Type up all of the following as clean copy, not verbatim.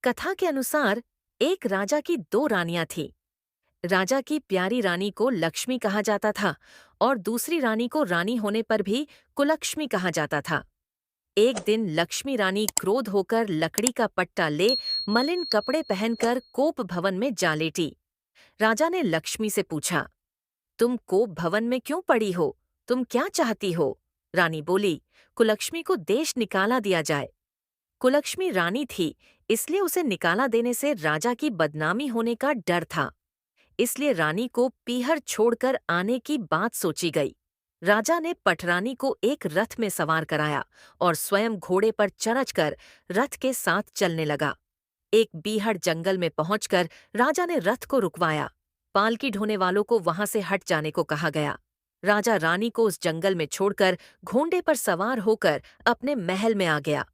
कथा के अनुसार एक राजा की दो रानियां थीं। राजा की प्यारी रानी को लक्ष्मी कहा जाता था और दूसरी रानी को रानी होने पर भी कुलक्ष्मी कहा जाता था। एक दिन लक्ष्मी रानी क्रोध होकर लकड़ी का पट्टा ले मलिन कपड़े पहनकर कोप भवन में जा लेटी। राजा ने लक्ष्मी से पूछा, तुम कोप भवन में क्यों पड़ी हो? तुम क्या चाहती हो? रानी बोली, कुलक्ष्मी को देश निकाला दिया जाए। कुलक्ष्मी रानी थी, इसलिए उसे निकाला देने से राजा की बदनामी होने का डर था। इसलिए रानी को पीहर छोड़कर आने की बात सोची गई। राजा ने पटरानी को एक रथ में सवार कराया और स्वयं घोड़े पर चढ़कर रथ के साथ चलने लगा। एक बीहड़ जंगल में पहुंचकर राजा ने रथ को रुकवाया। पालकी ढोने वालों को वहां से हट जाने को कहा गया। राजा रानी को उस जंगल में छोड़कर घोड़े पर सवार होकर अपने महल में आ गया।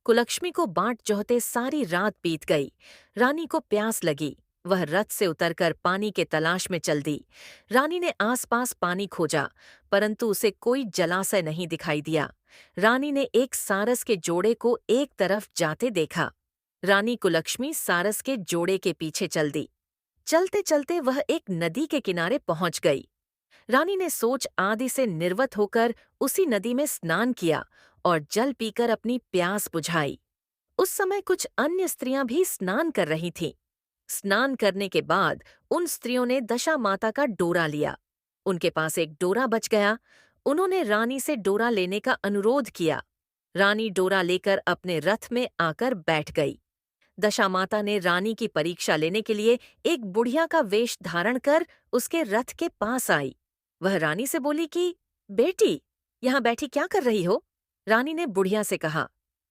कुलक्ष्मी को बाट जोहते सारी रात बीत गई। रानी को प्यास लगी। वह रथ से उतरकर पानी के तलाश में चल दी। रानी ने आसपास पानी खोजा, परंतु उसे कोई जलाशय नहीं दिखाई दिया। रानी ने एक सारस के जोड़े को एक तरफ जाते देखा। रानी कुलक्ष्मी सारस के जोड़े के पीछे चल दी। चलते चलते वह एक नदी के किनारे पहुंच गई। रानी ने सोच आदि से निर्वत होकर उसी नदी में स्नान किया और जल पीकर अपनी प्यास बुझाई। उस समय कुछ अन्य स्त्रियां भी स्नान कर रही थीं। स्नान करने के बाद उन स्त्रियों ने दशा माता का डोरा लिया। उनके पास एक डोरा बच गया। उन्होंने रानी से डोरा लेने का अनुरोध किया। रानी डोरा लेकर अपने रथ में आकर बैठ गई। दशा माता ने रानी की परीक्षा लेने के लिए एक बुढ़िया का वेश धारण कर उसके रथ के पास आई। वह रानी से बोली कि बेटी, यहाँ बैठी क्या कर रही हो? रानी ने बुढ़िया से कहा,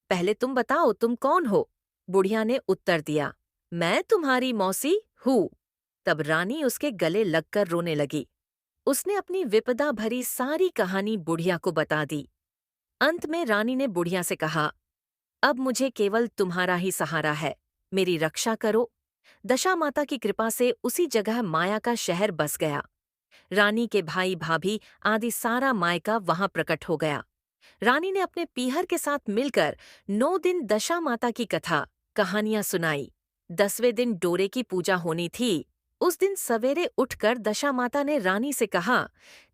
पहले तुम बताओ तुम कौन हो? बुढ़िया ने उत्तर दिया, मैं तुम्हारी मौसी हूँ। तब रानी उसके गले लगकर रोने लगी। उसने अपनी विपदा भरी सारी कहानी बुढ़िया को बता दी। अंत में रानी ने बुढ़िया से कहा, अब मुझे केवल तुम्हारा ही सहारा है, मेरी रक्षा करो। दशा माता की कृपा से उसी जगह माया का शहर बस गया। रानी के भाई भाभी आदि सारा मायका वहां प्रकट हो गया। रानी ने अपने पीहर के साथ मिलकर 9 दिन दशा माता की कथा कहानियां सुनाई। 10वें दिन डोरे की पूजा होनी थी। उस दिन सवेरे उठकर दशा माता ने रानी से कहा,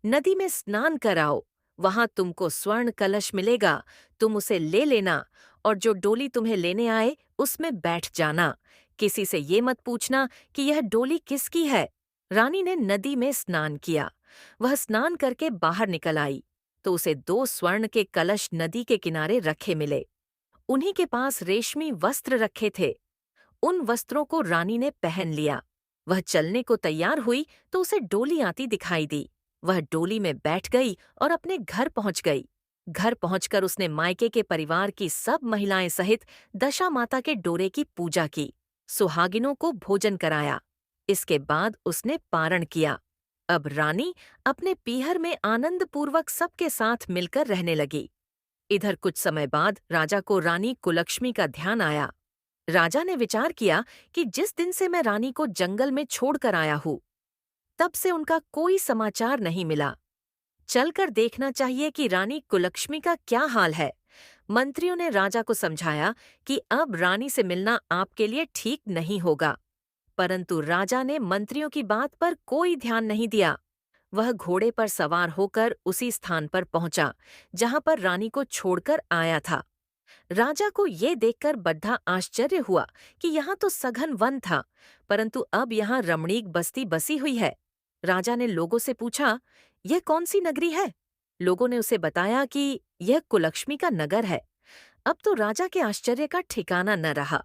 नदी में स्नान कराओ, वहां तुमको स्वर्ण कलश मिलेगा, तुम उसे ले लेना और जो डोली तुम्हें लेने आए उसमें बैठ जाना। किसी से ये मत पूछना कि यह डोली किसकी है। रानी ने नदी में स्नान किया। वह स्नान करके बाहर निकल आई तो उसे 2 स्वर्ण के कलश नदी के किनारे रखे मिले। उन्हीं के पास रेशमी वस्त्र रखे थे। उन वस्त्रों को रानी ने पहन लिया। वह चलने को तैयार हुई तो उसे डोली आती दिखाई दी। वह डोली में बैठ गई और अपने घर पहुंच गई। घर पहुंचकर उसने मायके के परिवार की सब महिलाएं सहित दशा माता के डोरे की पूजा की, सुहागिनों को भोजन कराया। इसके बाद उसने पारण किया। अब रानी अपने पीहर में आनंदपूर्वक सबके साथ मिलकर रहने लगी। इधर कुछ समय बाद राजा को रानी कुलक्ष्मी का ध्यान आया। राजा ने विचार किया कि जिस दिन से मैं रानी को जंगल में छोड़कर आया हूँ, तब से उनका कोई समाचार नहीं मिला। चलकर देखना चाहिए कि रानी कुलक्ष्मी का क्या हाल है। मंत्रियों ने राजा को समझाया कि अब रानी से मिलना आपके लिए ठीक नहीं होगा, परंतु राजा ने मंत्रियों की बात पर कोई ध्यान नहीं दिया। वह घोड़े पर सवार होकर उसी स्थान पर पहुंचा जहां पर रानी को छोड़कर आया था। राजा को ये देखकर बड्ढा आश्चर्य हुआ कि यहाँ तो सघन वन था, परंतु अब यहाँ रमणीक बस्ती बसी हुई है। राजा ने लोगों से पूछा, यह कौन सी नगरी है? लोगों ने उसे बताया कि यह कुलक्ष्मी का नगर है। अब तो राजा के आश्चर्य का ठिकाना न रहा।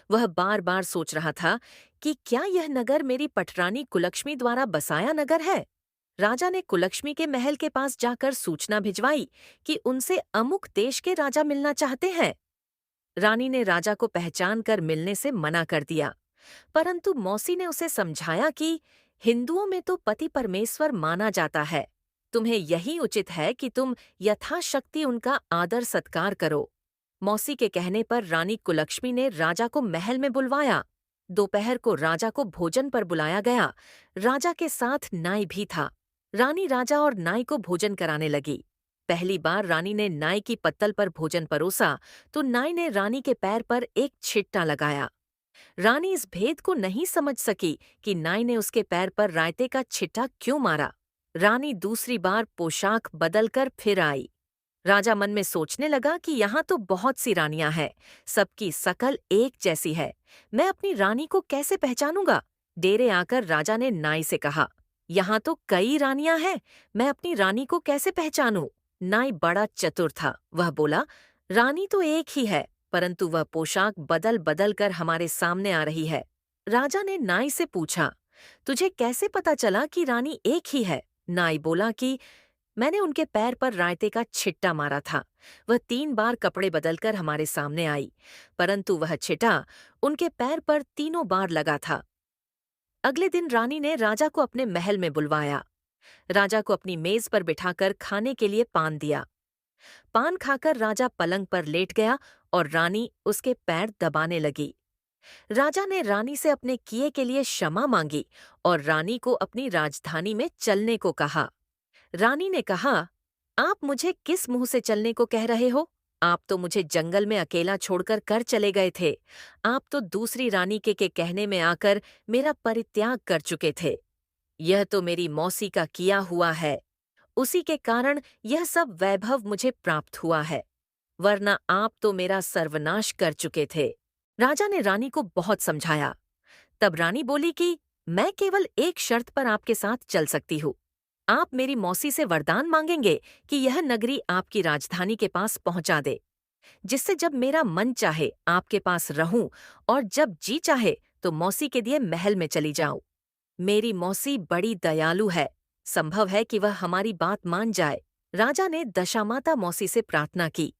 वह बार बार सोच रहा था कि क्या यह नगर मेरी पटरानी कुलक्ष्मी द्वारा बसाया नगर है? राजा ने कुलक्ष्मी के महल के पास जाकर सूचना भिजवाई कि उनसे अमुक देश के राजा मिलना चाहते हैं। रानी ने राजा को पहचान कर मिलने से मना कर दिया, परंतु मौसी ने उसे समझाया कि हिंदुओं में तो पति परमेश्वर माना जाता है। तुम्हें यही उचित है कि तुम यथाशक्ति उनका आदर सत्कार करो। मौसी के कहने पर रानी कुलक्ष्मी ने राजा को महल में बुलवाया। दोपहर को राजा को भोजन पर बुलाया गया। राजा के साथ नाई भी था। रानी राजा और नाई को भोजन कराने लगी। पहली बार रानी ने नाई की पत्तल पर भोजन परोसा तो नाई ने रानी के पैर पर एक छिट्टा लगाया। रानी इस भेद को नहीं समझ सकी कि नाई ने उसके पैर पर रायते का छिट्टा क्यों मारा। रानी दूसरी बार पोशाक बदलकर फिर आई। राजा मन में सोचने लगा कि यहाँ तो बहुत सी रानियां हैं, सबकी शकल एक जैसी है। मैं अपनी रानी को कैसे पहचानूंगा? डेरे आकर राजा ने नाई से कहा, यहाँ तो कई रानियां हैं, मैं अपनी रानी को कैसे पहचानूं? नाई बड़ा चतुर था। वह बोला, रानी तो एक ही है, परंतु वह पोशाक बदल बदल कर हमारे सामने आ रही है। राजा ने नाई से पूछा, तुझे कैसे पता चला कि रानी एक ही है? नाई बोला कि मैंने उनके पैर पर रायते का छिट्टा मारा था। वह 3 बार कपड़े बदलकर हमारे सामने आई, परंतु वह छिट्टा उनके पैर पर तीनों बार लगा था। अगले दिन रानी ने राजा को अपने महल में बुलवाया। राजा को अपनी मेज पर बिठाकर खाने के लिए पान दिया। पान खाकर राजा पलंग पर लेट गया और रानी उसके पैर दबाने लगी। राजा ने रानी से अपने किए के लिए क्षमा मांगी और रानी को अपनी राजधानी में चलने को कहा। रानी ने कहा, आप मुझे किस मुंह से चलने को कह रहे हो? आप तो मुझे जंगल में अकेला छोड़कर कर चले गए थे। आप तो दूसरी रानी के कहने में आकर मेरा परित्याग कर चुके थे। यह तो मेरी मौसी का किया हुआ है। उसी के कारण यह सब वैभव मुझे प्राप्त हुआ है, वरना आप तो मेरा सर्वनाश कर चुके थे। राजा ने रानी को बहुत समझाया। तब रानी बोली कि मैं केवल एक शर्त पर आपके साथ चल सकती हूँ। आप मेरी मौसी से वरदान मांगेंगे कि यह नगरी आपकी राजधानी के पास पहुंचा दे, जिससे जब मेरा मन चाहे आपके पास रहूं और जब जी चाहे तो मौसी के दिए महल में चली जाऊं। मेरी मौसी बड़ी दयालु है, संभव है कि वह हमारी बात मान जाए। राजा ने दशामाता मौसी से प्रार्थना की।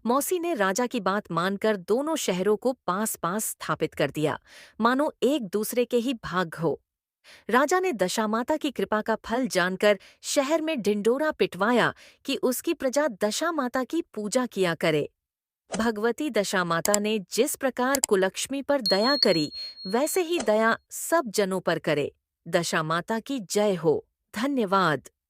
मौसी ने राजा की बात मानकर दोनों शहरों को पास पास स्थापित कर दिया, मानो एक दूसरे के ही भाग हो। राजा ने दशामाता की कृपा का फल जानकर शहर में ढिंडोरा पिटवाया कि उसकी प्रजा दशामाता की पूजा किया करे। भगवती दशामाता ने जिस प्रकार कुलक्ष्मी पर दया करी, वैसे ही दया सब जनों पर करे। दशामाता की जय हो। धन्यवाद।